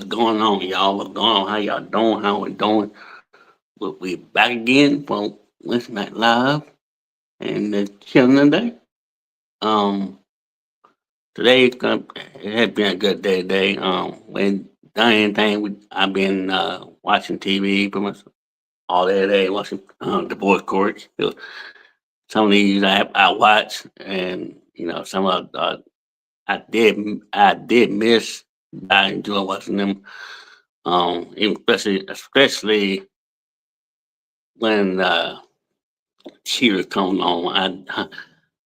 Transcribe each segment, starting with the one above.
what's going on, y'all? What's going on? How y'all doing? How we doing? We back again from Wednesday Night Live and the chilling today. Um, today it has been a good day today. When done anything, I've been watching TV pretty much all day watching divorce court. Some of these I watch, and some of I did miss. I enjoy watching them. Especially when she was coming on.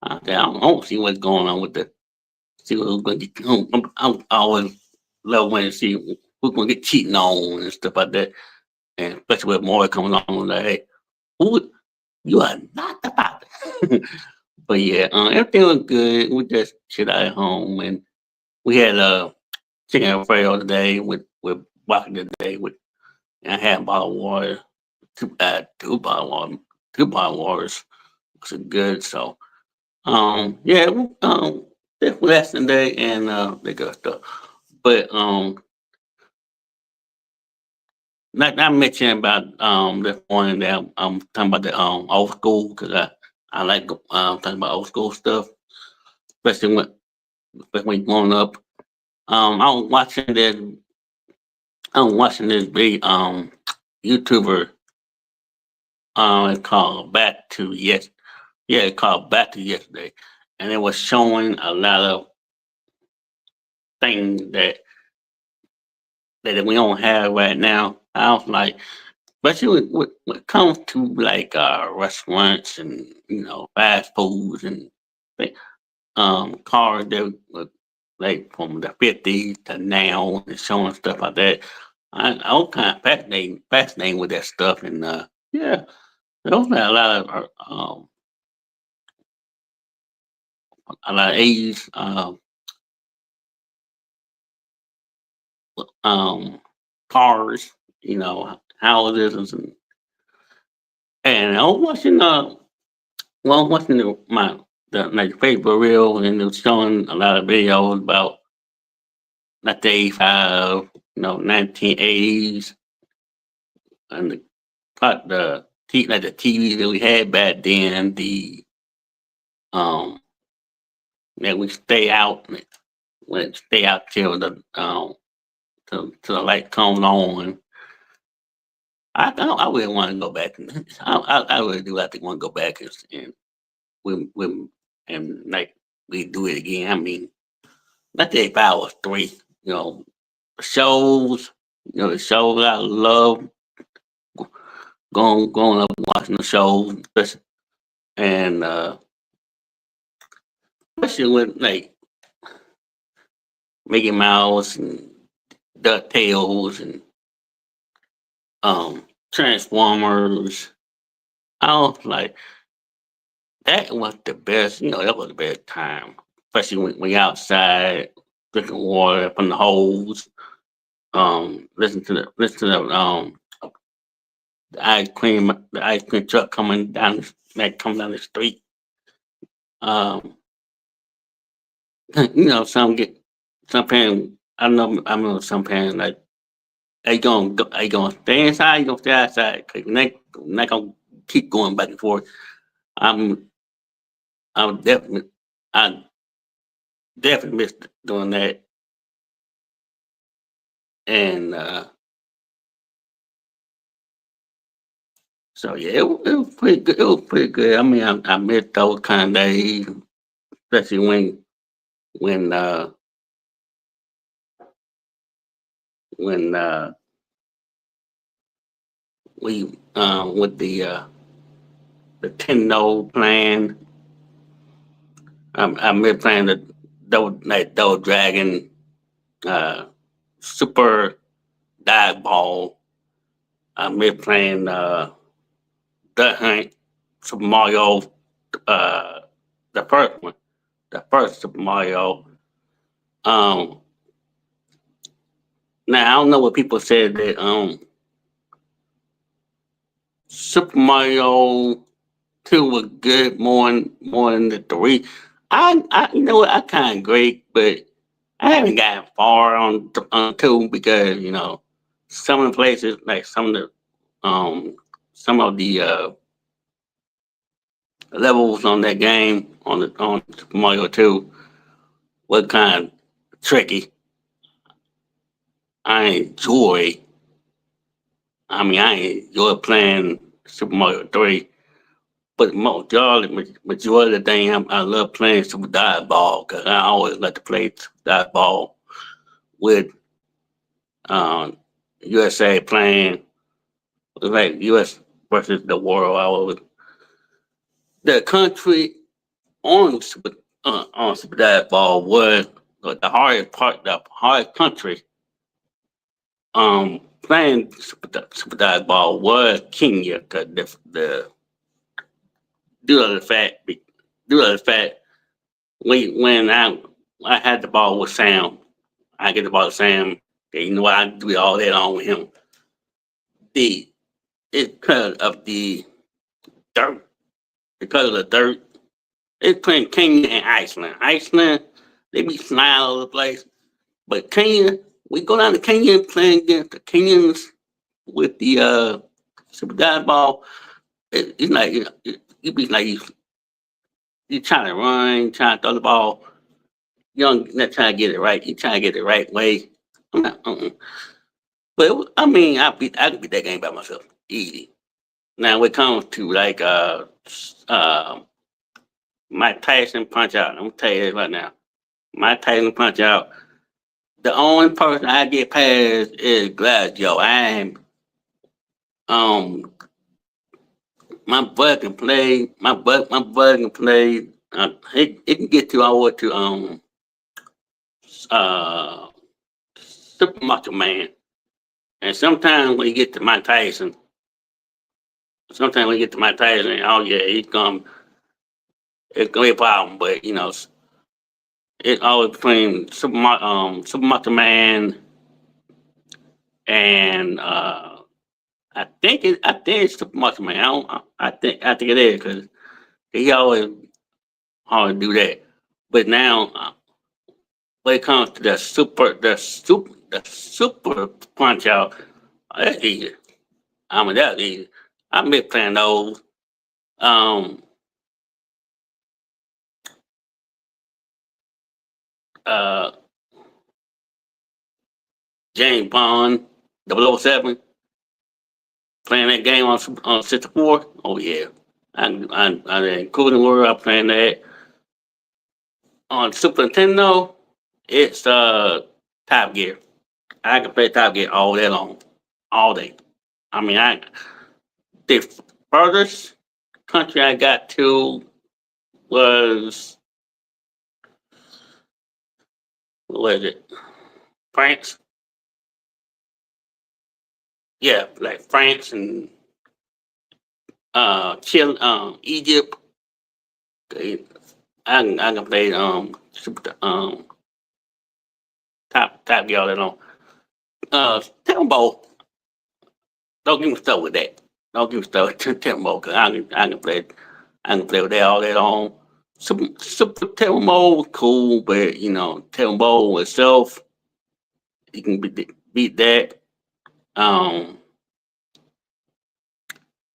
I don't see what's going on with the see who's going to get. I always love when you see who's going to get cheating on and stuff like that, and especially with more coming on. Like, hey, who you are not the father. But yeah, everything was good. We just chilled out at home, and we had chicken alfredo today with broccoli today. With and I had a bottle of water, two bottle of water, two bottle of waters, which is good. So yeah, just relaxing day and the good stuff. But not mentioning about this morning that I'm talking about the old school because I like talking about old school stuff, especially when growing up. I was watching this big YouTuber. It's called Back to Yes. Yeah, it's called Back to Yesterday, and it was showing a lot of things that we don't have right now. I was like, especially when it comes to like restaurants and fast foods and like, cars that were like from the 50s to now and showing stuff like that. I was kind of fascinated with that stuff, and yeah, there was a lot of 80s um, cars, houses, and I was watching the like Facebook reel, and it was showing a lot of videos about like the 85, 1980s, and like the TV that we had back then, the um that we stay out till till the light comes on. I really want to go back. I really do. I think want to go back and we and like we do it again. I mean, not that if I was three, you know, shows, the shows I love going up and watching the shows, and especially with like Mickey Mouse and DuckTales and Transformers. I was like, that was the best. That was the best time, especially when you're outside drinking water from the hose. The ice cream truck coming down the street. Um, some parents. I know some parents like, are you gonna stay inside? You gonna stay outside? Cause you're not gonna keep going back and forth. I'm I would I definitely miss doing that. And so yeah, it was pretty good. It was pretty good. I mean, I miss those kind of days, especially when uh when we with the Nintendo plan. I miss playing Double Dragon, uh Super Dive Ball. I miss playing Duck Hunt, Super Mario, uh the first one, the first Super Mario. Um, Now I don't know what people said that Super Mario 2 was good more than the three. I you know what, I kinda agree, but I haven't gotten far on two because some of the places, like some of the levels on that game on Super Mario Two were kind of tricky. I enjoy. I enjoy playing Super Mario Three, but majority of the time I love playing Super Dive Ball because I always like to play Super Dive Ball with um, USA playing like US versus the world. I was the country on Super Dive Ball was the hardest part, the hardest country playing Super Dive Ball was Kenya because the due to the fact due to the fact when I had the ball with Sam, I get the ball with Sam. And you know what? I do all that on with him. The it's because of the dirt, because of the dirt. It's playing Kenya and Iceland. Iceland, they be flying all over the place. But Kenya, we go down to Kenya playing against the Kenyans with the super dive ball. It's like you be like you trying to run, trying to throw the ball. You don't not trying to get it right. You trying to get it the right way. I'm not, but I could beat that game by myself, easy. Now, when it comes to like uh, Mike Tyson punch out, I'm gonna tell you this right now. Mike Tyson punch out. The only person I get past is Gladio. I am my can play. My brother can play. It can get to over to uh Super Macho Man. And sometimes when you get to Mike Tyson, oh yeah, it's gonna be a problem. But it's always between Super Macho Man and I think it's Super Macho Man. I think it is because he always do that. But now when it comes to the super punch out, that's easy. That's easy. I've been playing those. Um, uh, James Bond, 007, playing that game on 64. Oh yeah, I including world. I'm playing that on Super Nintendo. It's Top Gear. I can play Top Gear all day long, all day. I mean, I the furthest country I got to was what was it? France. Yeah, like France and Chile, Egypt. Okay, I can play super top y'all that on. Tembo. Don't get me stuck with that. Don't get me stuck with Tembo because I can play with that all day long. Super Tembo cool, but Tembo itself you can beat that. Um,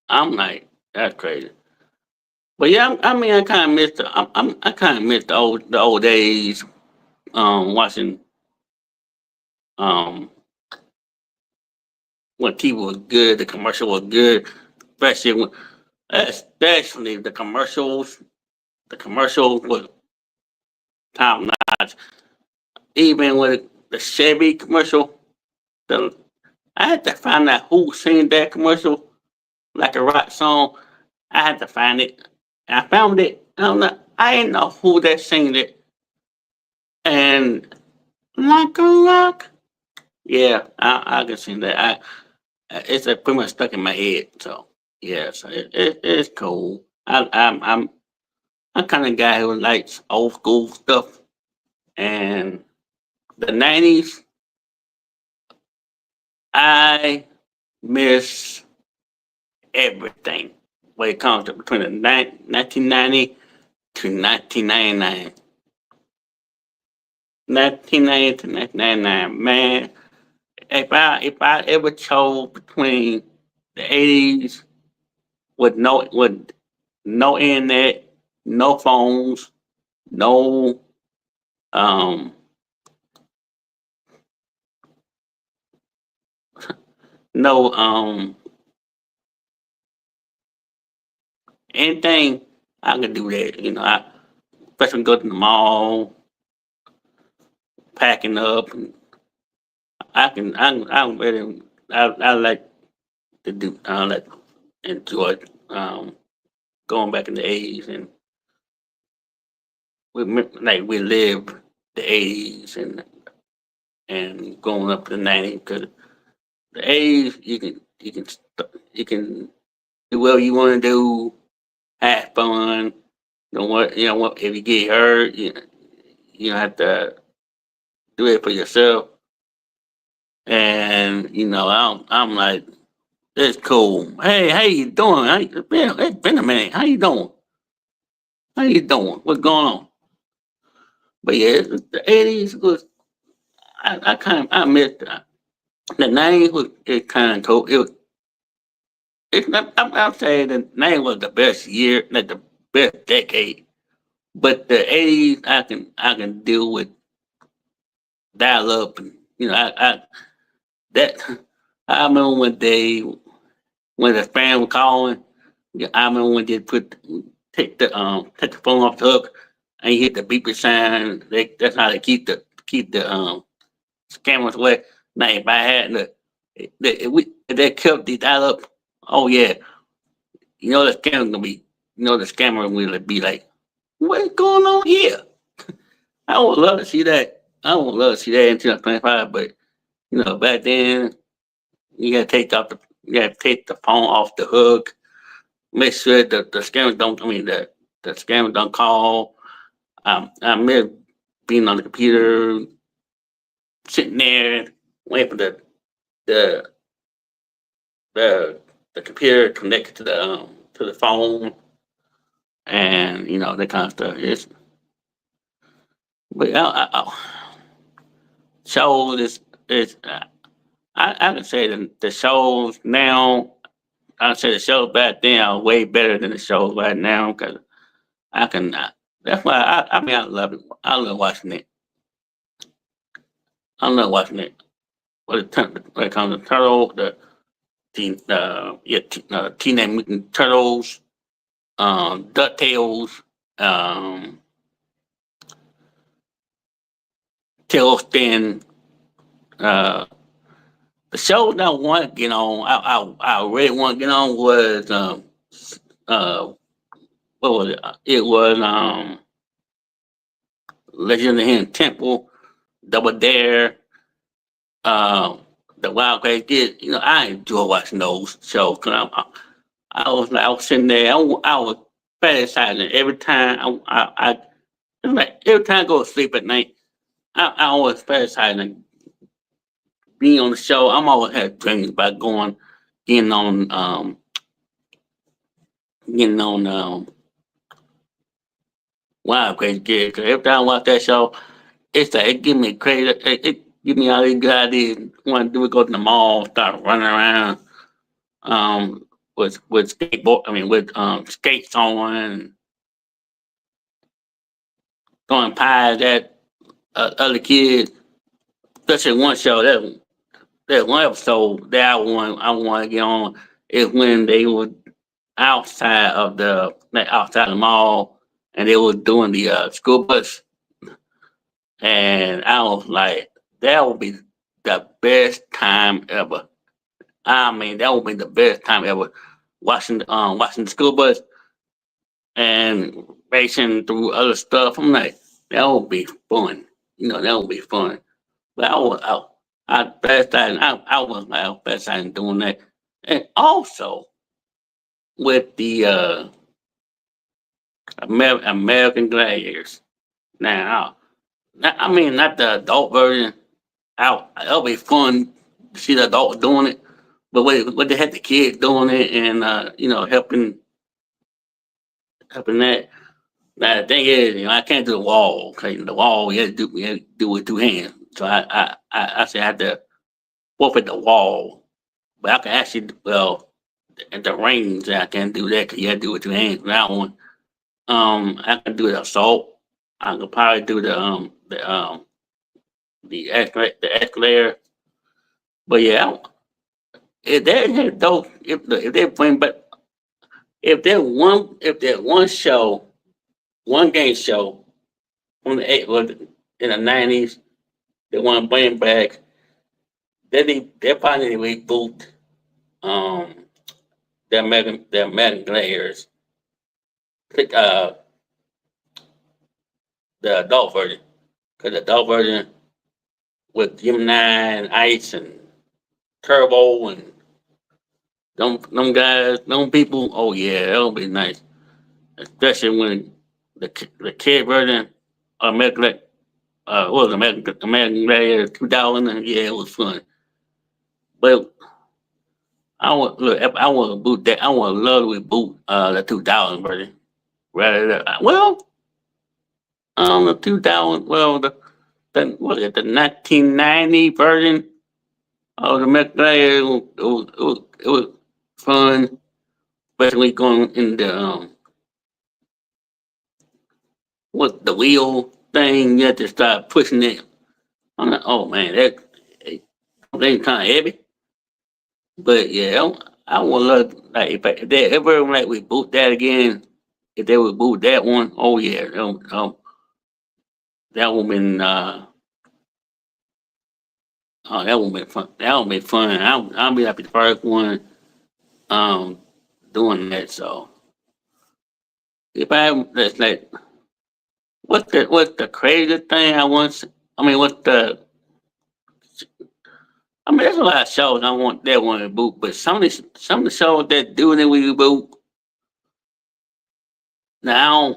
I'm like that's crazy. But yeah, I kind of missed I kind of missed the old days. Watching um when TV was good, the commercial was good, especially especially the commercials. The commercials was top notch. Even with the Chevy commercial, the I had to find out who sang that commercial, like a rock song. I had to find it. I found it. I didn't know who that sang it. And like a rock. Yeah, I can sing that. It's pretty much stuck in my head. So yeah, so it's cool. I'm kind of guy who likes old school stuff, and the 90s. I miss everything when it comes to between the 1990 to 1999. 1990 to 1999, man. If I ever chose between the 80s with no internet, no phones, no um no anything, I could do that. I especially go to the mall, packing up. And I'm really I like to do I like enjoy going back in the 80s and we lived the 80s and going up to the 90s because the 80s you can do whatever you want to do, have fun. You know what, if you get hurt, you don't have to do it for yourself. And I'm like, it's cool. Hey, how you doing? It's been a minute. How you doing? How you doing? What's going on? But yeah, the 80s was I kind of I missed that. The 90s was it kind of cool. It's not, I'm saying the 90s was the best year, not the best decade. But the 80s I can deal with dial up and I that I remember when the fan was calling. Yeah, I remember when they take the phone off the hook and you hit the beeper sign. That's how they keep the scammers away. Now if I had if they kept the dial up, oh yeah, the scammer will be like, what's going on here? I would love to see that. I would love to see that in 2025, but back then you gotta take the phone off the hook. Make sure that the scammer don't. I mean the scammer don't call. I miss being on the computer, sitting there waiting for the the the computer connected to the phone, and that kind of stuff. But shows is I can say the shows now. I say the shows back then are way better than the shows right now because I can. That's why I mean I love it. I love watching it. I love watching it. When it comes to Turtle, Teenage Mutant Turtles, Ducktales, um, Tailspin. Uh, the show that I want to get on, I really want to get on was uh, what was it? It was Legend of the Hidden Temple, Double Dare, uh, the Wild Crazy Kid. I enjoy watching those shows because I was sitting there, I was fantasizing every time it's like every time I go to sleep at night. I always fantasizing being on the show. I'm always had dreams about getting on, getting on Wild Crazy Kid. 'Cause every time I watch that show, it's like it give me crazy. It give me all these good ideas. Want to do it? Go to the mall, start running around, with skateboard. I mean, with skates on, throwing pies at other kids. Especially one show that one episode that I want to get on is when they were outside the mall and they were doing the school bus, and I was like, that would be the best time ever. I mean, that would be the best time ever watching the school bus and racing through other stuff. I'm like, that would be fun. That would be fun. But I best time I was like best time doing that. And also with the American Gladiators. Now, I mean, not the adult version. It'll be fun to see the adult doing it, but what they had the kids doing it and helping that. Now the thing is, I can't do the wall. Cause the wall, you have to do with two hands. So I say I have to forfeit the wall. But I can actually, well, at the range, I can't do that because you have to do it with two hands. That one, I can do the assault. I could probably do the escalator. But yeah, if they those if they bring back if there one show, one game show on the eight was in the '90s, they want to bring back. They probably need to reboot um the American Gladiators, uh the adult version, because the adult version with Gemini and Ice and Turbo and them guys, them people. Oh yeah, that'll be nice, especially when the kid version of American what was it, American Gladiator 2000. Yeah, it was fun. But I want look. If I want to boot that. I want to love to reboot the 2000 version rather than the 2000. Well, the what is it, the 1990 version of the American Gladiator. It was fun, especially going in the what the wheel thing. You have to start pushing it. I'm like, oh man, they kind of heavy. But yeah, I would love like if they ever like we boot that again. If they would boot that one, oh yeah, that would been that would be fun. That would be fun. I'll be happy the first one um doing that. So if I that's like what's the craziest thing I want? I mean, what's the I mean, there's a lot of shows I want that one to boot, but some of the shows that do that we boot now.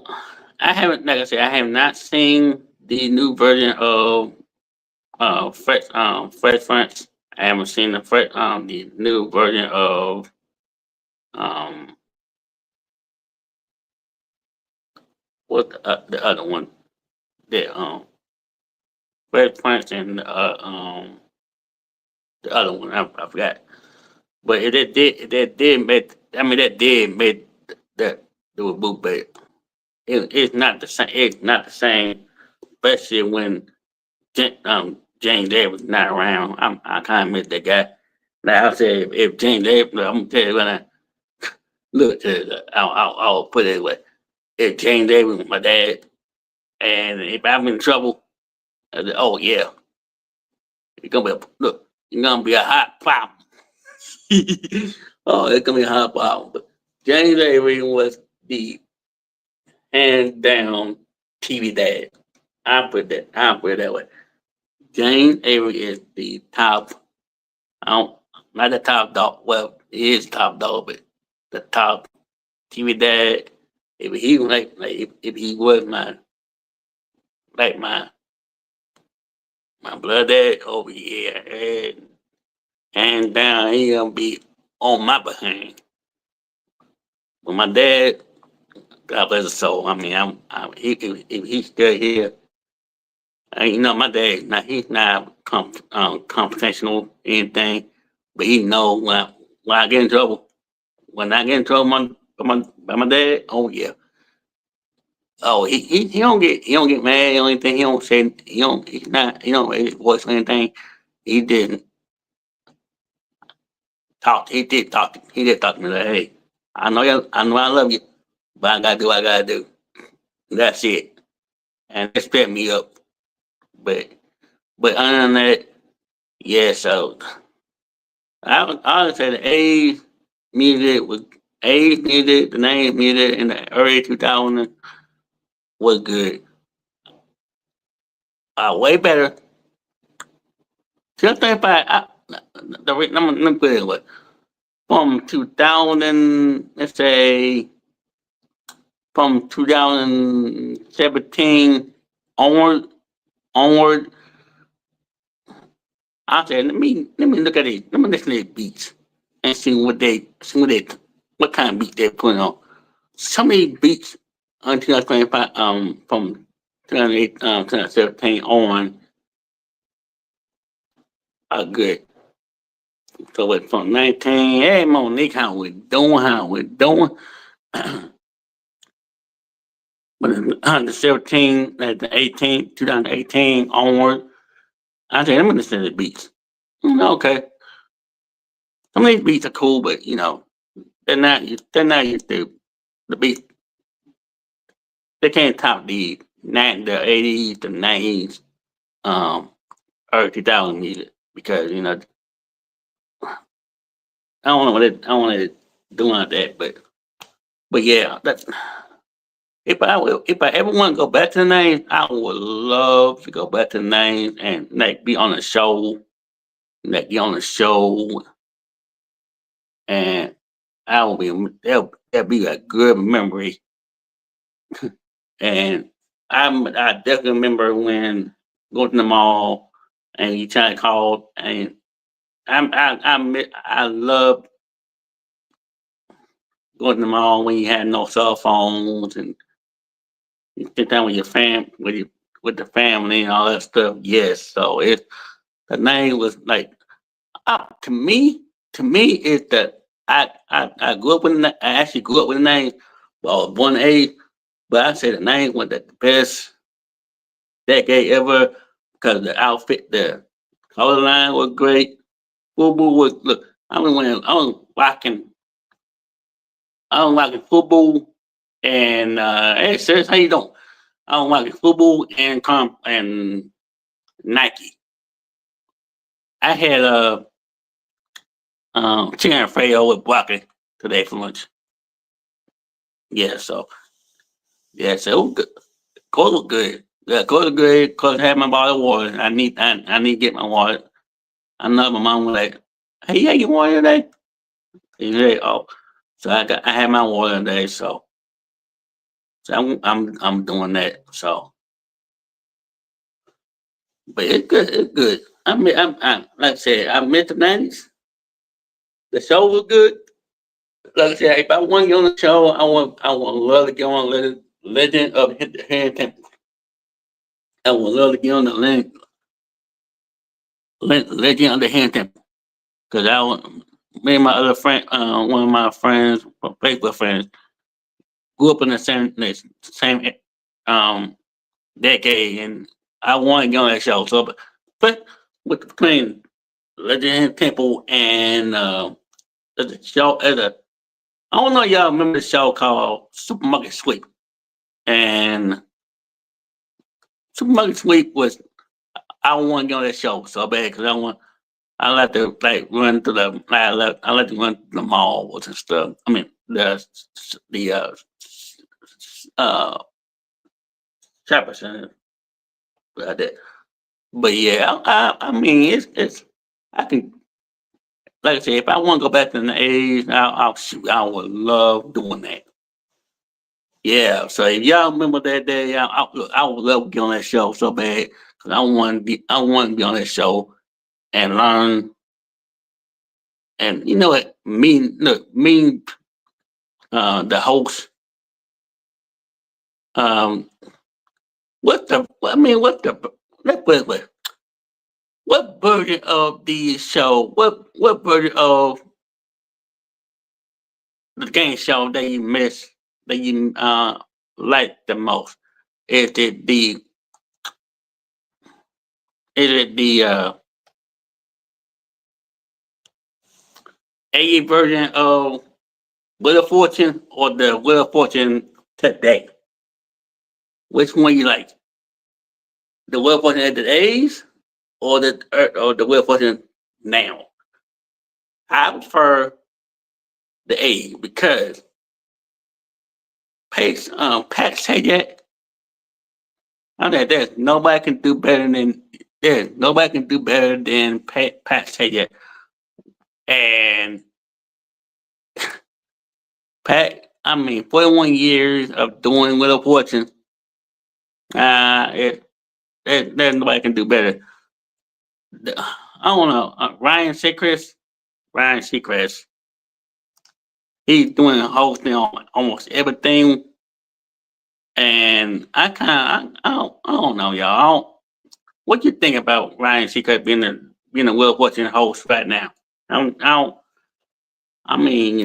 I haven't, like I said, I have not seen the new version of Fresh Prince. I haven't seen the new version of um what the other one that Fresh Prince and the other one I forgot. But it did make I mean that did make that do a boot, but it's not the same. It's not the same, especially when James Davis not around. I kind of miss that guy. Now I say if James Davis, I'm gonna tell you when I look to I'll put it away. If James Davis was my dad, and if I'm in trouble, oh yeah, it's gonna be look, it's gonna be a hot problem. Oh, it's gonna be a hot problem. But James Davis was the hands down TV dad. I put it that way. James Avery is the top. I don't not the top dog. Well, he is top dog, but the top TV dad. If he if he was like my blood dad, oh yeah, hands down, he gonna be on my behind. But my dad, God bless his soul. I mean, if he's still here, my dad, he's not confrontational anything, but he know when I get in trouble. When I get in trouble by my dad, oh yeah. Oh, he don't get mad or anything. He don't say he don't raise his voice or anything. He didn't talk. He did talk to me like, hey, I know I love you, but I gotta do what I gotta do. That's it, and it sped me up. But other than that, yeah. So I would say the A's music, the name music in the early 2000s was good. Way better. Just think about let me put it what from 2000, let's say from 2017 onward, onward. I said, let me look at it. Let me listen to these beats and see what kind of beat they're putting on. Some of these beats until 2025, from 2008, 2017 on, are good. So it's from 19, hey Monique, how we doing? How we doing? But in 117, at the 18, 2018 onward, I said, I'm gonna send the beats. Okay. Some of these beats are cool, but they're not the beats. They can't top the 80s, the 90s, early 2000 music because I don't want to do like that, but yeah, that if I ever want to go back to the names, I would love to go back to the names and like be on a show, like be on a show, and I will be that'll be a good memory. And I definitely remember when going to the mall and you trying to call and I love going to the mall when you had no cell phones and you sit down with your with the family and all that stuff. Yes, so the name was like to me. To me, is that I grew up with I actually grew up with the name. Well, I was born age, but I say the name was the best decade ever because the outfit, the color line was great. Football was look. I was rocking football and hey, sis, how you doing? I was rocking football and Nike. I had chicken Alfredo with broccoli today for lunch. Yeah, so yeah, so it was good. Cold was good. Yeah, cold was good. Cause I had my bottle of water. I need to get my water. I know my mom was like, "Hey, yeah, you water today?" And like, oh, so I had my water today. So I'm doing that. So, but it's good. It's good. I like I said, I miss the '90s. The show was good. Like I said, if I want to get on the show, I want love to get on Legend of Hidden Temple. I would love to get on the Legend of the Hidden Temple because me and my other friend, one of my friends, Facebook friends, grew up in the same um decade, and I want to get on that show. So, but between Legend of Hidden Temple and the show, I don't know if y'all remember the show called Supermarket Sweep, and Supermarket Sweep was I want to get on that show so bad because I like to like run to the I like to run to the malls and stuff. I mean the uh shopping center like that. But yeah, I mean it's I can like I said if I want to go back to the '80s, I'll shoot. I would love doing that. Yeah, so if y'all remember that day, look, I would love to get on that show so bad because I want to be on that show and learn. And you know what? The host. Um, what the? I mean, what the? What version of the show? What version of the game show that you miss that you like the most? Is it the is it the 80 version of Wheel of Fortune or the Wheel of Fortune today? Which one you like? The Wheel of Fortune at the A's or the Wheel of Fortune now? I prefer the A because Pat Sajak, I think there's nobody can do better than Pat Sajak. And Pat, I mean, 41 years of doing Wheel of Fortune, it, there's nobody can do better. I don't know. Ryan Seacrest, he's doing hosting on almost everything. And I don't know, y'all. What you think about Ryan Seacrest being a Will Fortune host right now? I don't. I mean,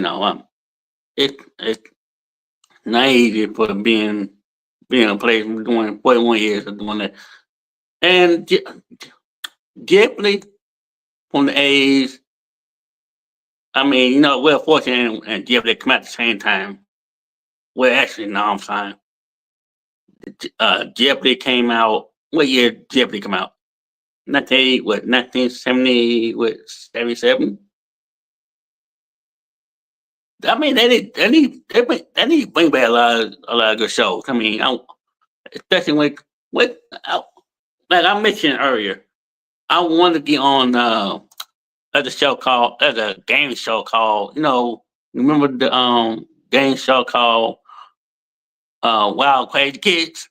it's not easy for being a player doing 41 years of doing that. And Jeopardy from the A's. I mean, Will Fortune and Jeopardy come out at the same time. Well, actually, no, I'm fine. Jeopardy came out. What year did Jeopardy come out? 1970, what, 77? I mean, they need to bring back a lot of good shows. I mean, especially with like I mentioned earlier, I want to get on as a game show called, remember the game show called Wild Crazy Kids?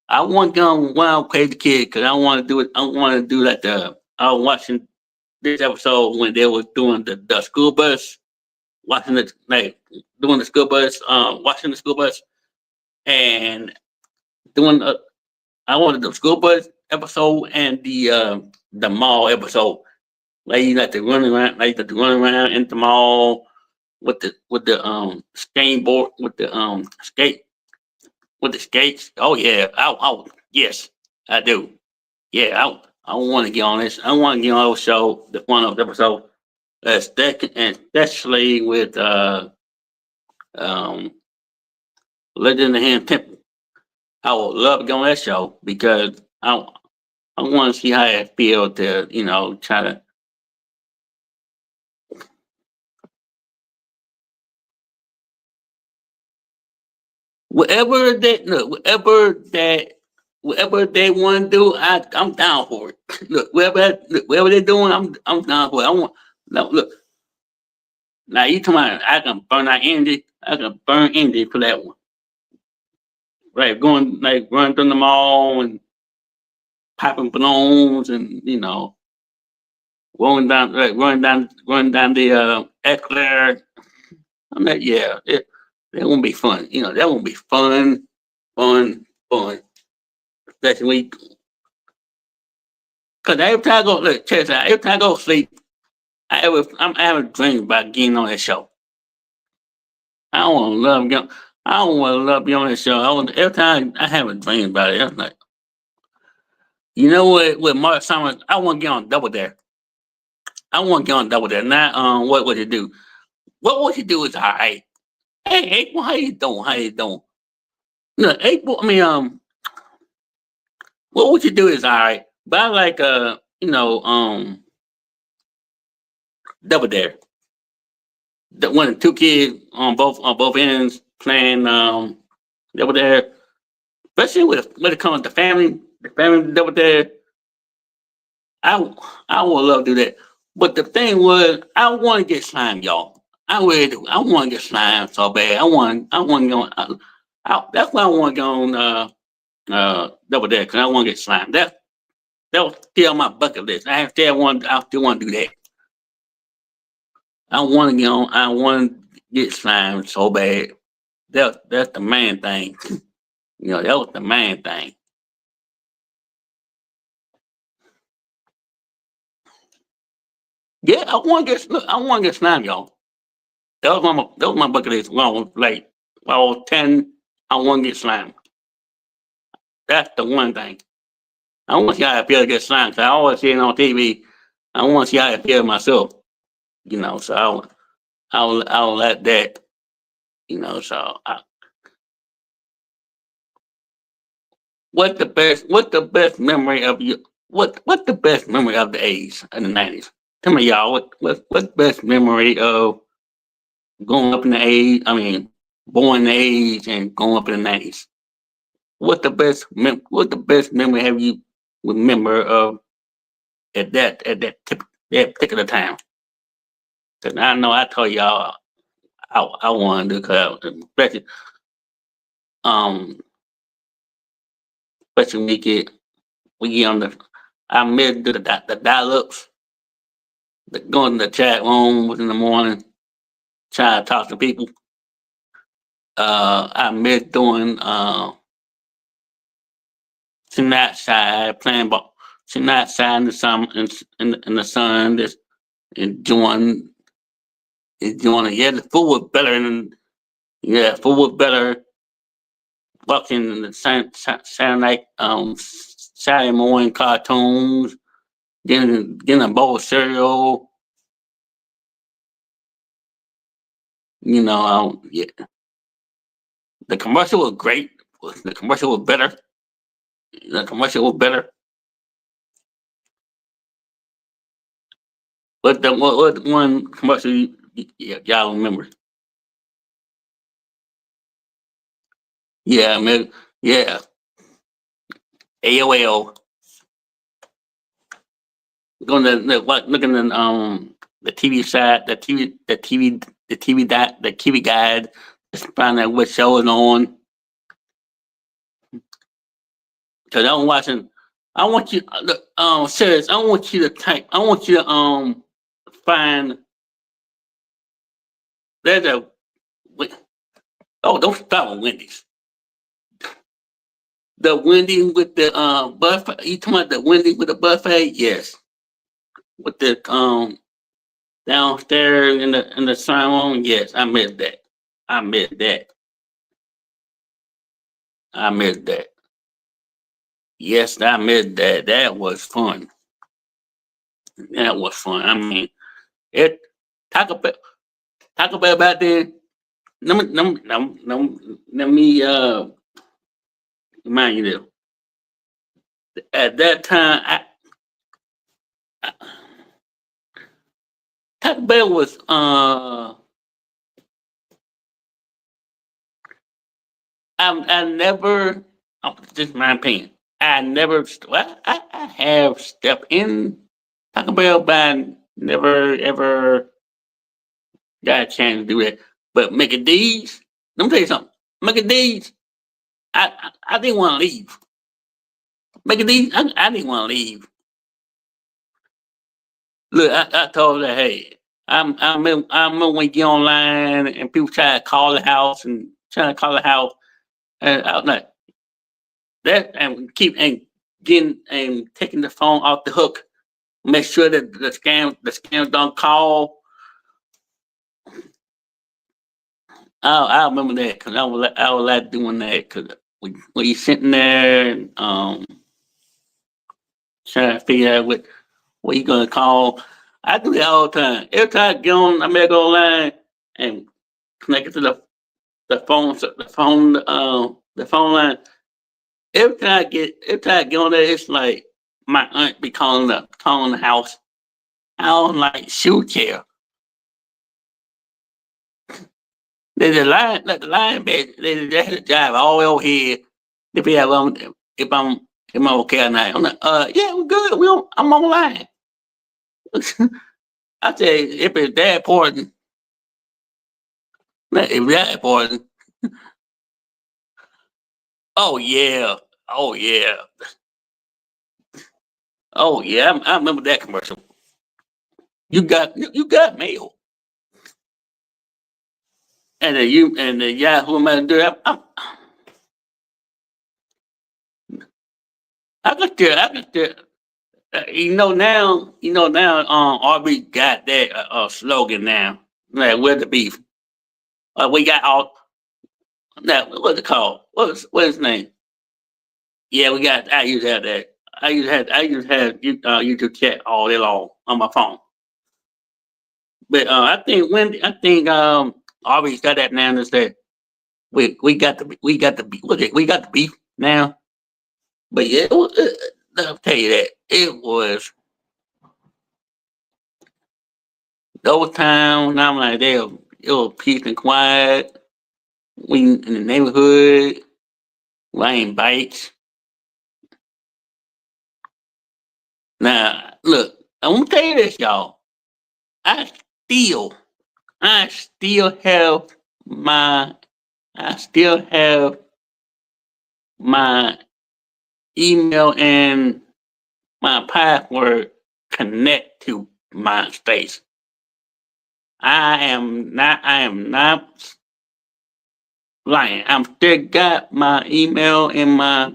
I want to get on Wild Crazy Kids because I want to do it. I want to do like I was watching this episode when they were doing the school bus, watching it like doing the school bus, watching the school bus, and doing I wanted the school bus episode and the mall episode. Like you like to run around, in the mall with the skateboard with the skates. Oh yeah, yes, I do. Yeah, I want to get on this. I want to get on the show, the one of the episode, and especially with um Legend of the Hidden Temple. I would love to go on that show because I want to see how it feel to try to whatever that look, whatever they want to do, I'm down for it. Look, whatever they're doing, I'm down for it. I want look now. You talking about I can burn out energy? I can burn energy for that one. Right, going like running through the mall and popping balloons and running down the eclair. I'm like, yeah, that won't be fun. That won't be fun, fun. Especially because every time I go, look, check this out. Every time I go to sleep, I'm having dreams about getting on that show. I don't want to love getting. I don't want to love being on that show. Every time I have a dream about it, I'm like, what? With Mark Summers, I want to get on Double Dare. I want to get on Double Dare. Not what would you do? What would you do is all right. Hey, April, how you doing? How you doing? No, April. I mean, what would you do is all right. But I like Double Dare. The one two kids on both ends playing Double Dare. Especially when it comes to the family Double Dare. I I would love to do that. But the thing was, I want to get slime, y'all. I really do. I want to get slime so bad. I want to go. That's why I want to go on Double Dare because I want to get slime. That was still on my bucket list. I still want to do that. I want to get on. I want to get slime so bad. That's the main thing. That was the main thing. Yeah, I want to get slime, y'all. That was my bucket list. When I was 10, I want to get slime. That's the one thing. I want to see how it feels to get slime. 'Cause I always see it on TV. I want to see how it feels myself. So I'll let that. So what's the best memory of you? What's the best memory of the '80s and the '90s? Tell me, y'all. What's the best memory of growing up in the '80s? I mean, born in the '80s and growing up in the '90s. What's the best memory have you remember of that particular time? Cause I know I told y'all I wanted to, cause um especially we get on the I miss the dial ups, going to the chat rooms in the morning, trying to talk to people. I miss doing sitting outside playing ball, sitting outside in the sun in the sun, just enjoying enjoying it. Yeah, the food was better than yeah, food was better. Watching the Saturday night Saturday morning cartoons, getting a bowl of cereal. Yeah, the commercial was great. The commercial was better. The commercial was better. But the what one commercial y'all remember? Yeah, man. Yeah, AOL. Going to what? Looking at the TV side, the TV guide. Just find out what show is on. Cause I'm watching. I want you, serious. I want you to type. I want you to find. There's a. Oh, don't start with Wendy's. The Wendy's with the buffet. You talking about the Wendy's with the buffet? Yes. With the downstairs in the salon. Yes, I missed that. I missed that. I missed that. Yes, I missed that. That was fun. That was fun. I mean, it Taco Bell. Taco Bell back then. Let me remind you this. At that time, I Taco Bell was I never, just my opinion. I never, I have stepped in Taco Bell, but I never ever got a chance to do that. But Mickey D's, let me tell you something. Mickey D's, I didn't want to leave. Mickey D's, I didn't want to leave. Look, I told her, hey, I remember when you get online and people try to call the house and trying to call the house, and I was like, that and keep and getting and taking the phone off the hook. Make sure that the scam don't call. I remember that because I was like doing that because when you sitting there and trying to figure out what you gonna call. I do that all the time. Every time I get on, I may go online and connect it to the phone line. Every time I get on there, it's like my aunt be calling the house. I don't like shoe care. There's a line, like the line man, they had to drive all the way over here to be able if I'm if I'm okay or not. I'm like, yeah, we're good. I'm online. I say if it's that important, if that important, oh yeah, oh yeah, oh yeah. I remember that commercial. You got mail, and then you and the Yahoo Messenger. I got there. I got there. You know now. Arby's got that slogan now. Like, where's the beef? We got all that. What's it called? What's his name? Yeah, we got. I used to have that. I used to have YouTube chat all day long on my phone. But I think Arby's got that now. Is that we got the we got the beef now. But yeah, I'll tell you that it was those times. I'm like, it was peace and quiet. We in the neighborhood, riding bikes. Now, look, I'm gonna tell you this, y'all. I still, I still have my, I still have my email and my password connect to MySpace. I am not lying. I'm still got my email and my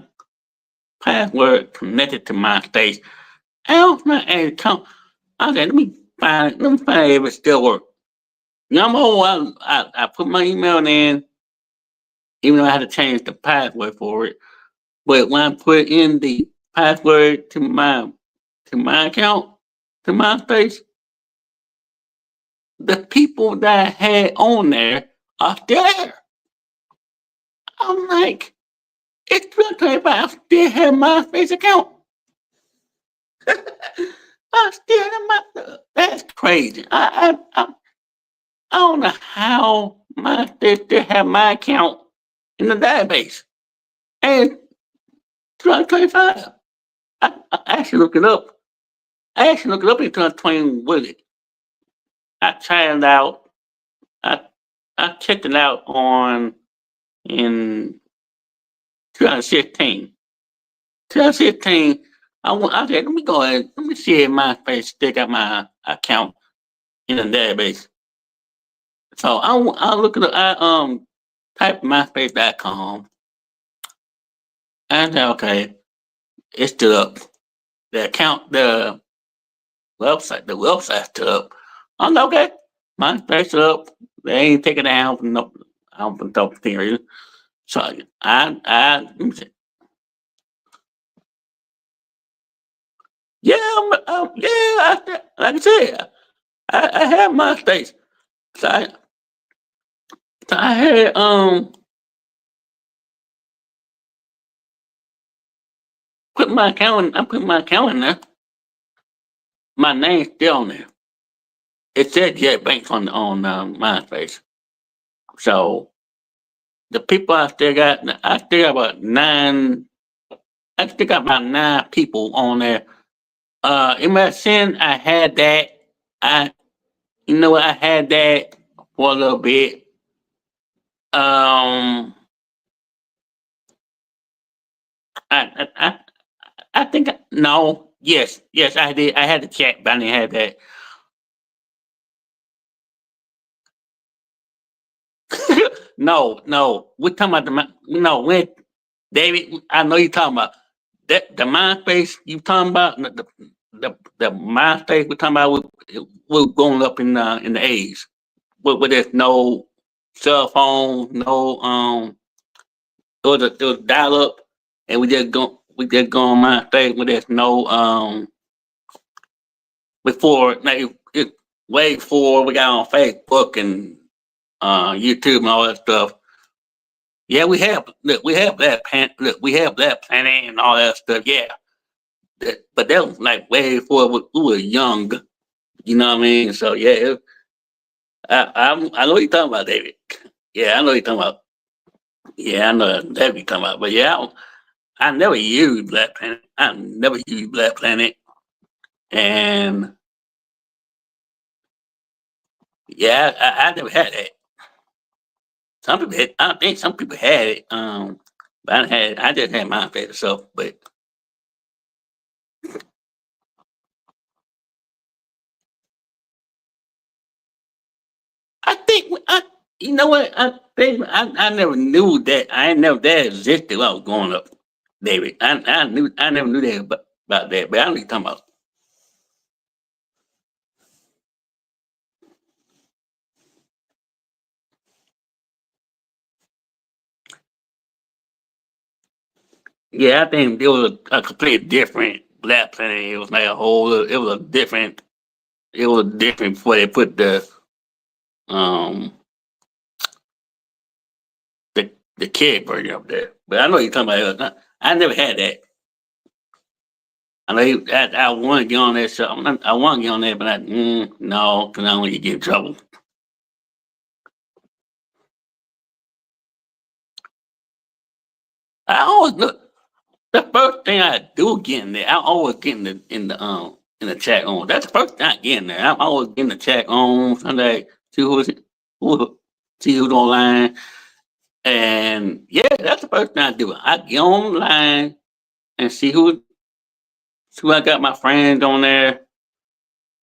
password connected to MySpace. I don't know and come. I said, let me find if it still works. Number one, I put my email in, even though I had to change the password for it. But when I put in the password to my account, to MySpace, the people that I had on there are still there. I'm like, it's 2025. I still have my MySpace account. I still have that's crazy. I don't know how they still have my account in the database. And 2025. I actually looked it up. I actually looked it up in 2020 with it. I tried it out. I I checked it out on in 2016. 2016, I said, let me go ahead, let me see if MySpace still got my account in the database. So I look at type MySpace.com and I said, okay, it's still up. The website's still up. I'm like, okay, MySpace up. They ain't taking it down from no, out from top period. So let me see. Yeah, like I said, I have MySpace. So I had I put my account in there. My name's still on there. It said Jet Banks on MySpace. So the people I still got about nine. I still got about nine people on there. MSN, I had that. I I had that for a little bit. Um, I think no, yes, I did. I had the chat, but I didn't have that. No, we're talking about no, when David, I know you're talking about that the MySpace you talking about the MySpace we're talking about we're going up in the age where there's no cell phone, no it was dial up and we just go on MySpace where there's no before like way before we got on Facebook and YouTube and all that stuff. Yeah, we have that planet and all that stuff. Yeah, but that was like way before we were young. You know what I mean? So yeah, I know what you're talking about, David. Yeah, I know what you're talking about. Yeah, I know that you're talking about. But yeah, I never used Black Planet. I never used Black Planet, and yeah, I never had that. I think some people had it. But I just had my favorite stuff. But I think you know what? I think I never knew that. I never that existed when I was growing up, David. I never knew that about that. But I know what you're talking about. Yeah, I think it was a completely different Black Planet. It was like a whole. It was a different. It was different before they put um the kid version up there. But I know what you're talking about. I never had that. I know I want to get on that show. I want to get on that, but no, because I don't want to get in trouble. I always look. The first thing I do get in there, I always get in the chat on. That's the first thing I get in there. I'm always getting the chat on. Sunday, see who see who's online, and yeah, that's the first thing I do. I get online and see who I got my friends on there.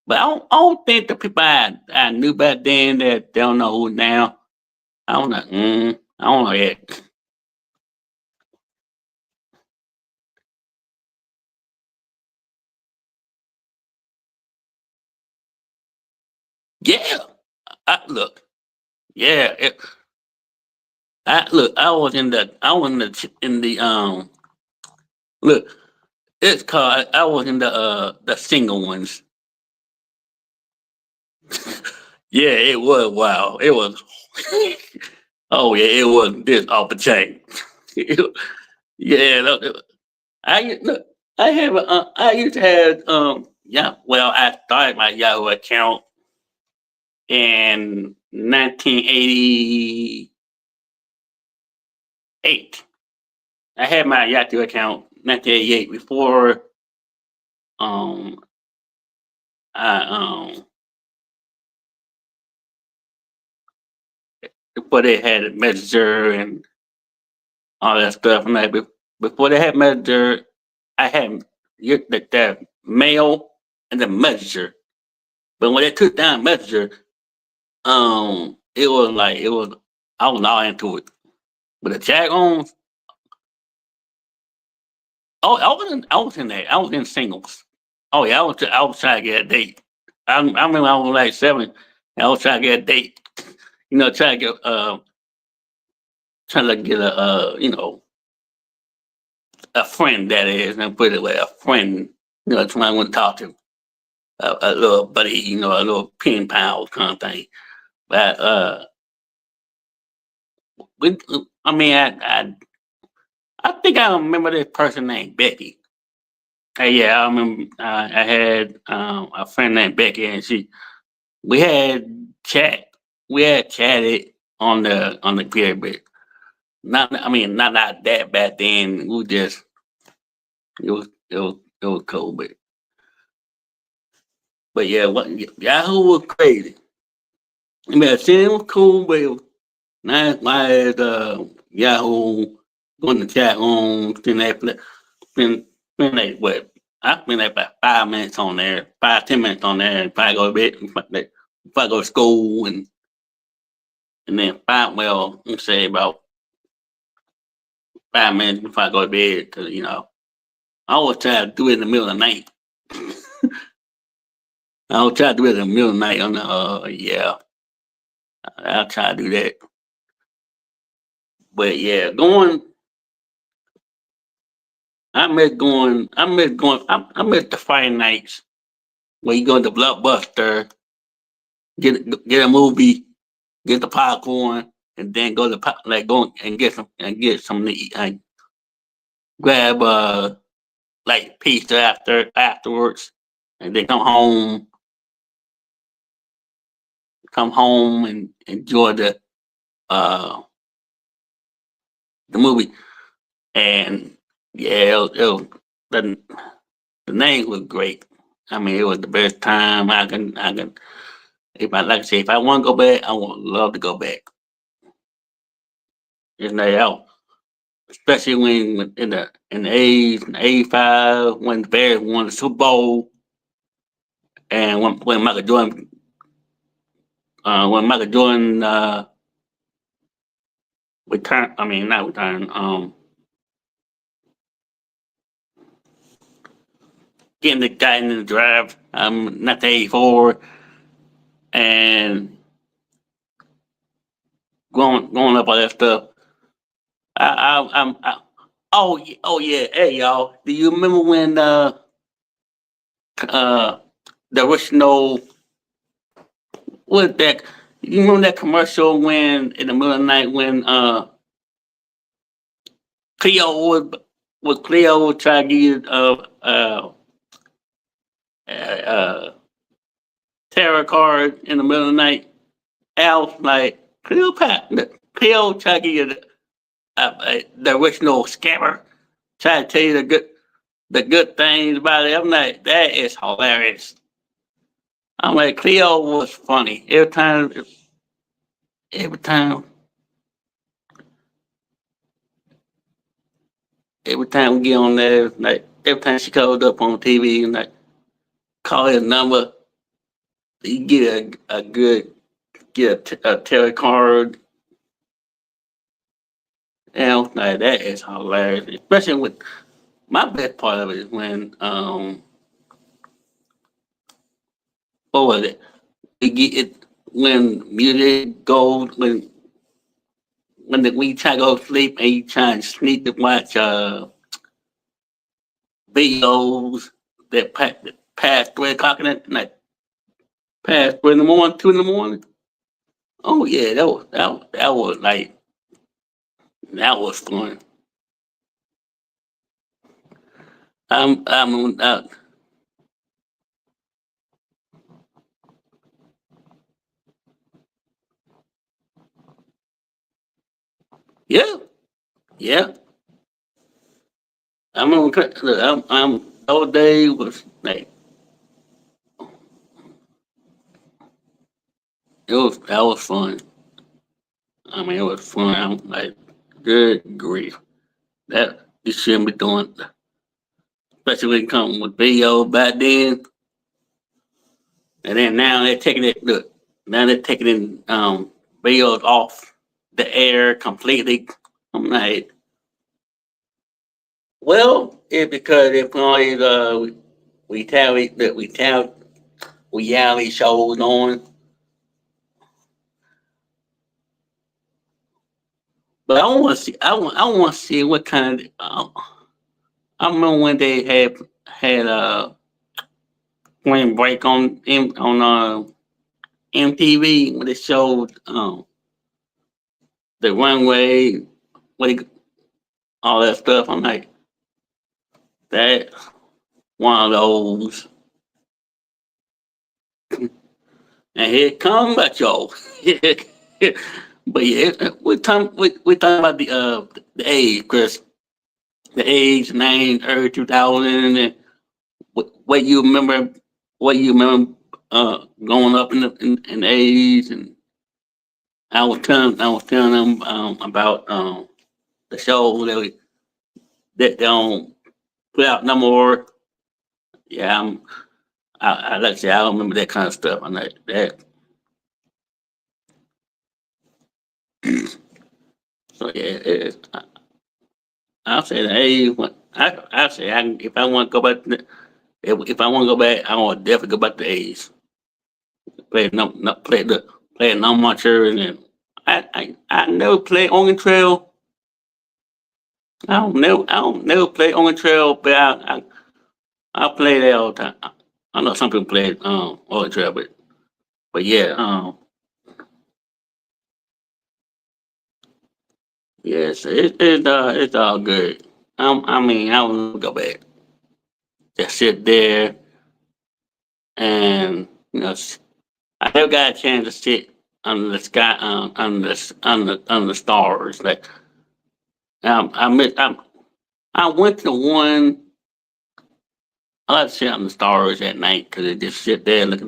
But I don't think the people I knew back then that they don't know who now. I don't know. I don't know yet. Yeah, look. Yeah, I was in the look. It's called. I was in the single ones. Yeah, it was wow. It was. Oh yeah, it was this off the chain. Yeah, look, look. I have. I used to have. Yeah. Well, I started my Yahoo account in 1988. I had my Yahoo account 1988 um I before they had Messenger and all that stuff. And before they had Messenger, I had the mail and the Messenger. But when they took down Messenger, it was like it was I was all into it. But the chat on, oh, I was in there. I was in singles. Oh yeah, I was trying to get a date. I remember I was like 7. I was trying to get a date. You know, trying to get a friend that is, and put it like a friend. You know, somebody I want to talk to. A little buddy, a little pen pal kind of thing. But we, I mean, I think I remember this person named Becky. Yeah, I remember. I had a friend named Becky, and we had chat, we had chatted on the peer, but I mean, not that bad then. We just it was cool, but yeah, what Yahoo was crazy. I mean, I seen it was cool, but not like Yahoo going to chat on, spend spend like what I spend like about 5 minutes on there, 5 10 minutes on there, and probably go to bed. If I go to school and then let's say about 5 minutes before I go to bed, because I always try to do it in the middle of the night. I always try to do it in the middle of the night. On the yeah, I'll try to do that. But yeah, I miss the Friday nights where you go to Blockbuster, get a movie, get the popcorn, and then go and get some to eat. Like, grab like pizza afterwards, and then come home and enjoy uh the movie. And yeah, the the name was great. I mean, it was the best time. I can if I like I say if I want to go back, I would love to go back. It's like out, especially when in the '85 when the Bears won the Super Bowl and when Michael Jordan returned. I mean, not returned. Getting the guy in the draft. Not the '84 and growing up all that stuff. Oh yeah, hey y'all. Do you remember when uh there was no what that? You remember that commercial when in the middle of the night when Cleo was Cleo trying to get you uh tarot card in the middle of the night? Al like Cleo trying to get you the original scammer, trying to tell you the good things about it. I'm like, that is hilarious. I'm like, Cleo was funny every time, every time we get on there. Like every time she called up on TV and like call his number, you get a good get a tarot card And like that is hilarious. Especially with my best part of it is when what was it? We get it when music goes when we try to go to sleep and you try and sneak to watch videos that past 3 o'clock in the night, past 3 in the morning, 2 in the morning. Oh yeah, that was like that was fun. I'm yeah, yeah. I'm those days was like that was fun. I mean, it was fun. I'm like, good grief, that you shouldn't be doing, especially when it comes with video back then. And then now they're taking it. Look, now they're taking videos off the air completely. I'm like, well, it's because if only we tell reality shows on. But I want to see. I want to see what kind of. I remember when they had Spring Break on MTV when they showed the runway, what it- all that stuff. I'm like, that one of those. And here come Metro. But yeah, we talking about the age, Chris. The age, nine, early 2000, and what you remember, growing up in the age, and I was telling them about the show that they don't put out no more. Yeah, I like to say I don't remember that kind of stuff. I'm like that. So yeah, I'll say the age. I say if I want to go back, if I want to go back, I want to definitely go back to age. Play no play no more children, and I never play Oregon Trail. I don't never play Oregon Trail, but I play that all the time. I know some people play Oregon Trail, but yeah, yes, it's all good. I mean, I will never go back. Just sit there and I never got a chance to sit under the sky, under the stars. Like I miss, I went to one. I like to sit under the stars at night because they just sit there, look at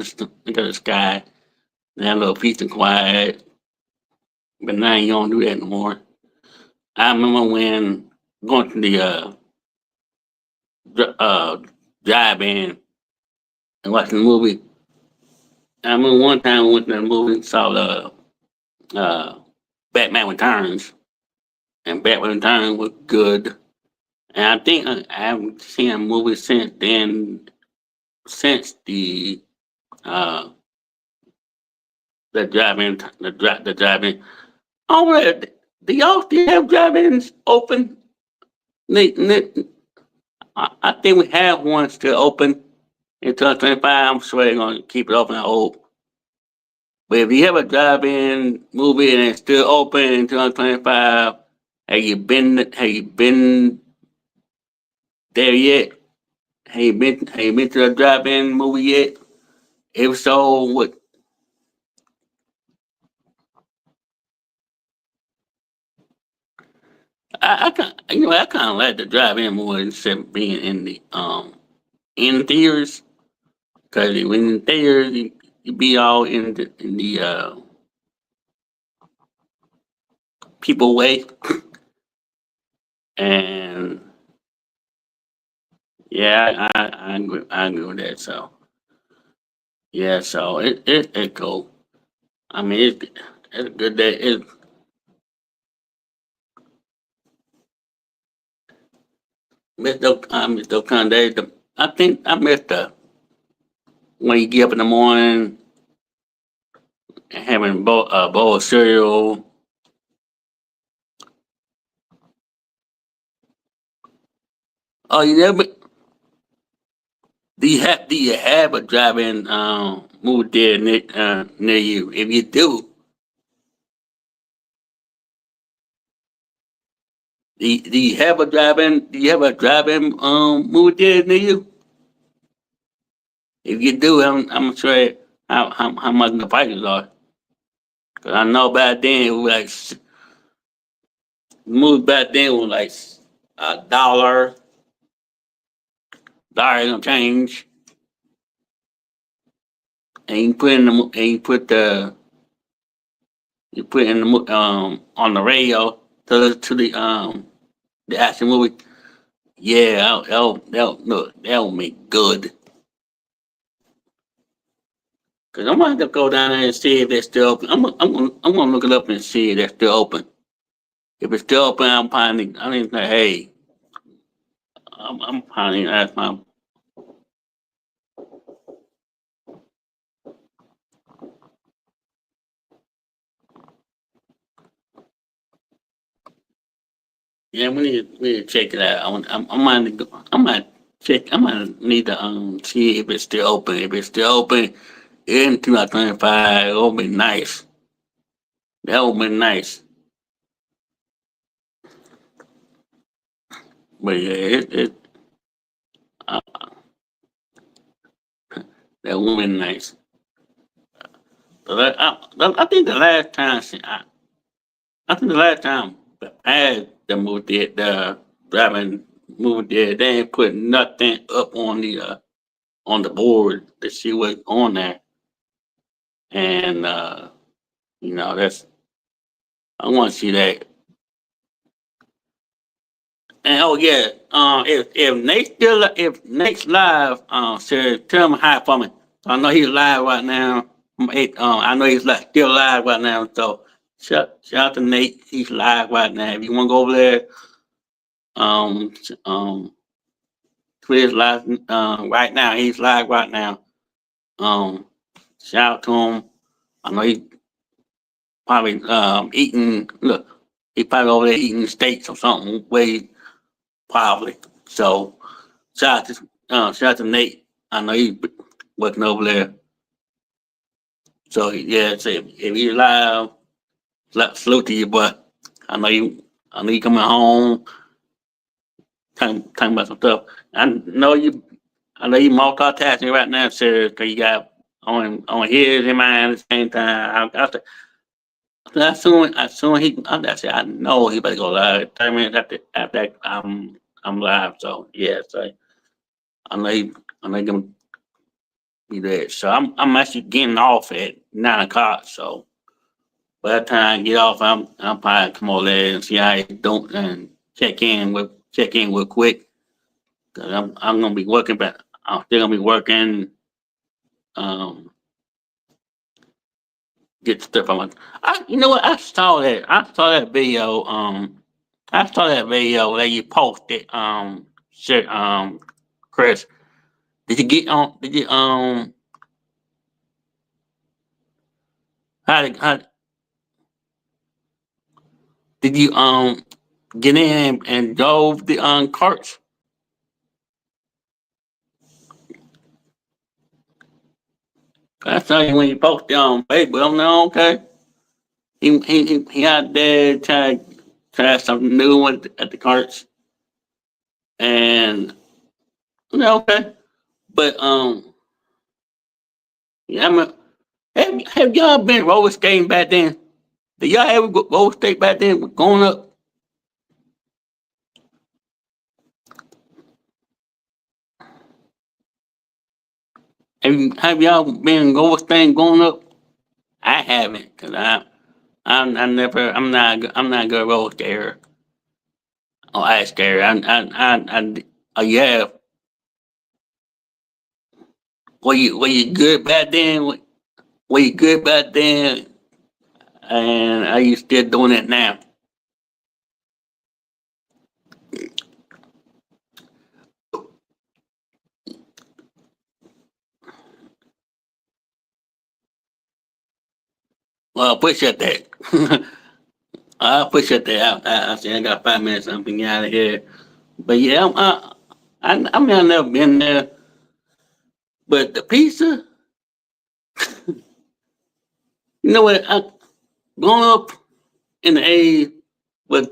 the sky, and have a little peace and quiet. But now you don't do that no more. I remember when going to the dr- uh, drive-in and watching the movie. I remember one time we went to the movie and saw the uh, Batman Returns, and Batman Returns was good. And I think I haven't seen a movie since then, since uh, the drive-in. Oh, do y'all still have drive-ins open? I think we have one still open until 25. I'm sure they're gonna keep it open. I hope. But if you have a drive-in movie and it's still open until 25, have you been there yet? Have you been to a drive-in movie yet? If so, what I kind I kind of like the drive-in more than being in theaters because when in theaters you be all in the people way, and yeah, I agree with that. So yeah, so it cool. I mean it's a good day. miss those kind of days. I think I miss the when you get up in the morning and having a bowl of cereal. Oh, you never do you have a drive-in movie theater near you? If you do you have a drive-in movie theater near you? If you do, I'm sure how much the prices are. Cause I know back then it was like movie back then was like a dollar and change, and you put in the and you put in on the radio to the action movie. Yeah, that'll make good. Cause I'm gonna have to go down there and see if they're still open. I'm gonna look it up and see if they're still open. If it's still open, I'm probably I mean like, hey, I'm probably ask my yeah, we need to check it out. I might go, I might check. I might need to see if it's still open. If it's still open in 2025, it'll be nice. That would be nice. But yeah, uh, that would be nice. But I think the last time I think the last time I had the movie the driving movie theater, they ain't put nothing up on the board to see what's on there. And that's I want to see that. And oh yeah, if Nate's live, sir, tell him hi for me. I know he's live right now. I know he's still live right now. So shout out to Nate. He's live right now. If you want to go over there, um, um, to his live right now. He's live right now. Um, shout out to him. I know he probably eating. Look, he probably over there eating steaks or something. Way probably. So shout out to Nate. I know he's working over there. So yeah, so if you're live, salute to you, but I know you. I know you coming home, talking about some stuff. I know you. I know you multitasking right now, sir, because you got on his and mine at the same time. As soon I know he better go live. 30 minutes after I'm live. So yeah, so I know he, I know he gonna be there. So I'm actually getting off at 9 o'clock. So by the time I get off, I'm probably come over there and see how you doing and check in real quick. Cause I'm gonna be working, but I'm still gonna be working. Um, get stuff on. You know what? I saw that video. I saw that video that you posted. Sure, Chris, did you get on? Did you how did you get in and drove the carts? I saw you when you posted on Facebook. I'm like, okay. He out there try something new at the carts, and yeah, okay. But yeah, have y'all been roller skating back then? Did y'all ever go roller skate back then going up? Have y'all been roller skating going up? I haven't, cause I never I'm not a good roller skater or ice skater. Oh yeah. Were you good back then? Were you good back then? And are you still doing it now? Well, appreciate that. I appreciate that. I said I got 5 minutes. I'm getting out of here. But yeah, I mean, I've never been there. But the pizza, you know what? Growing up in the '80s was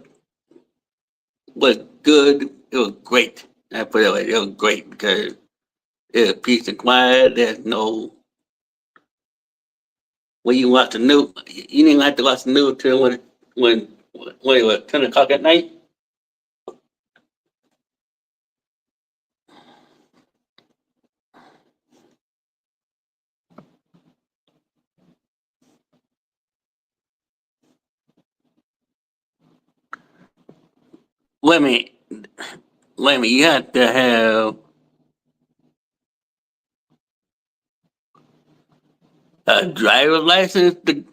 was good. It was great. I put it like it was great because it was peace and quiet. There's no when you watch the news. You didn't have to watch the news till when it was 10 o'clock at night. Wait a minute. Wait a minute. You have to have a driver's license to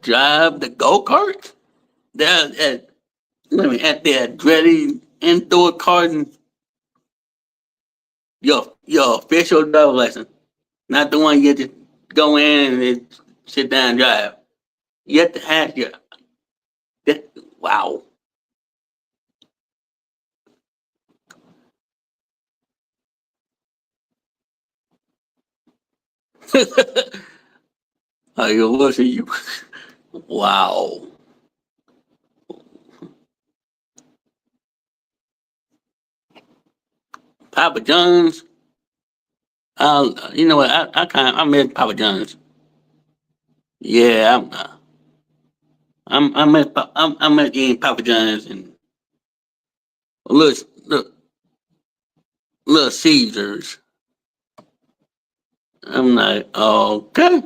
drive the go kart. That at Let me at that dreaded indoor karting. Your official driver's license, not the one you just go in and sit down and drive. You have to have your that, wow. Are you listening? You wow. Papa John's. You know what? I miss Papa John's. Yeah, I miss eating Papa John's and little little, little Caesars. I'm like, okay,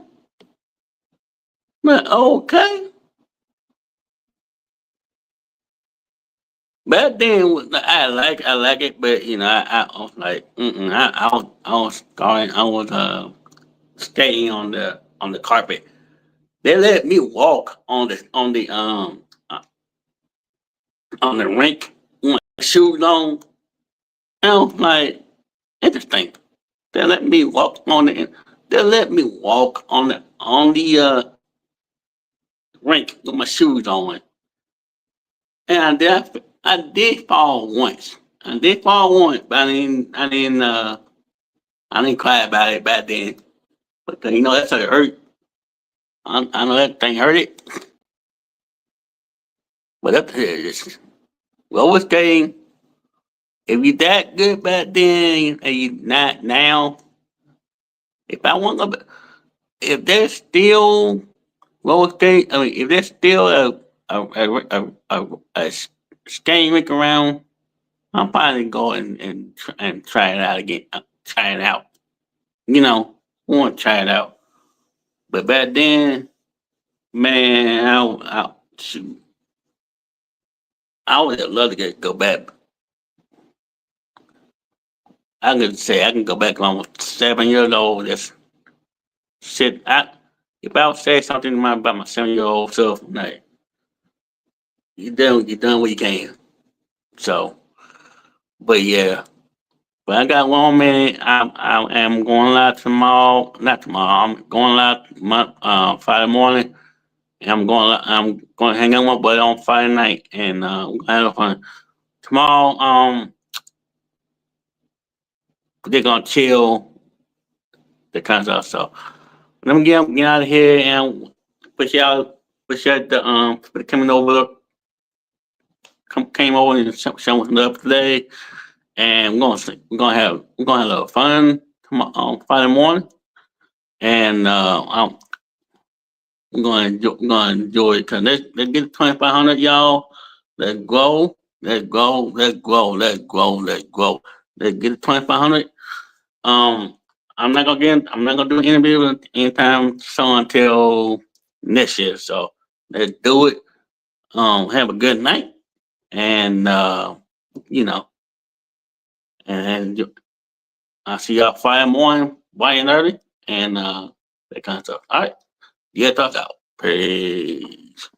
but okay. Back then, I like it, but you know, I was like, I was skating on the carpet. They let me walk on the rink with my shoes on. I was like, interesting. They let me walk on the they let me walk on the rink with my shoes on. And I did fall once. I did fall once, but I didn't cry about it back then. But you know that's how it hurt. I know that thing hurt it. But up here, just roller skating. If you that good back then and you not now, if I want to, if there's still roller skate, I mean, if there's still a skating rink around, I'm probably go and try it out again. Try it out. You know, I want to try it out. But back then, man, shoot, I would have loved to go back. I could say I can go back when I was 7 years old. Just sit. If I would say something to about my 7 year old self, like you done what you can. So, but yeah, but I got 1 minute. I am going live tomorrow. Not tomorrow. I'm going live Friday morning. And I'm going to hang out with my buddy on Friday night, and we're gonna have fun tomorrow. They're gonna chill the kind of stuff. So let me get out of here and appreciate for coming over, came over and showing up today. And we're gonna have a little fun tomorrow Friday morning, and we're gonna enjoy it. Cause let's get 2,500, y'all. Let's grow. Let's grow. Let's grow. Let's grow. Let's grow. Let's get 2,500. Um, I'm not gonna do an interview anytime soon until next year. So let's do it. Have a good night, and you know, and I'll see y'all Friday morning, bright and early, and that kind of stuff. All right, yeah, talk out. Peace.